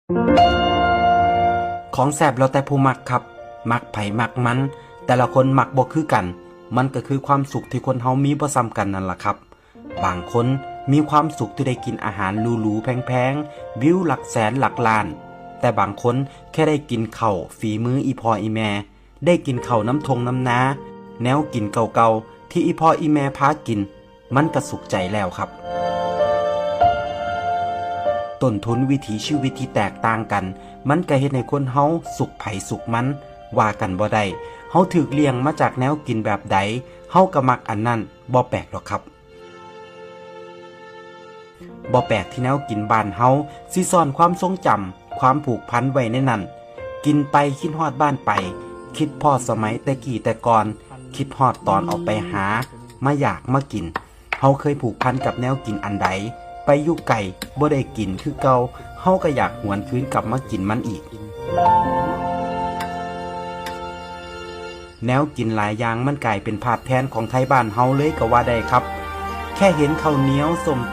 ของแซ่บแล้วแต่ผู้มักครับมักไผมักมันแต่ละคนมักบ่คือกันมันก็คือความสุขที่คนเฮามีบ่ซ้ำกันนั่นล่ะครับบางคนมีความสุขที่ได้กินอาหารหรูๆแพงๆวิวหลักแสนหลักล้านแต่บางคนแค่ได้กินข้าวฝีมืออีพ่ออีแม่ได้กินข้าวน้ำทงน้ำนาแนวกินเก่าๆที่อีพ่ออีแม่พากินมันก็สุขใจแล้วครับต้นทุนวิถีชีวิตที่แตกต่างกันมันก็เฮ็ดให้คนเฮาสุขไผสุขมันว่ากันบ่ได้เฮาถูกเลี้ยงมาจากแนวกินแบบใดเฮาก็มักอันนั้นบ่แปลกหรอกครับบ่แปลกที่แนวกินบ้านเฮาสิซ่อนความทรงจำความผูกพันไว้ในนั้นกินไปคิดฮอดบ้านไปคิดพอสมัยแต่กี้แต่ก่อนคิดฮอดตอนออกไปหามาอยากมากินเฮาเคยผูกพันกับแนวกินอันใดไปอยู่ไกลบ่ได้กินคือเก่าเฮาก็อยากหวนคืนกลับมากินมันอีกแนวกินหลายอย่างมันกลายเป็นภาพแทนของไทยบ้านเฮาเลยก็ว่าได้ครับแค่เห็นข้าวเหนียวส้มตำ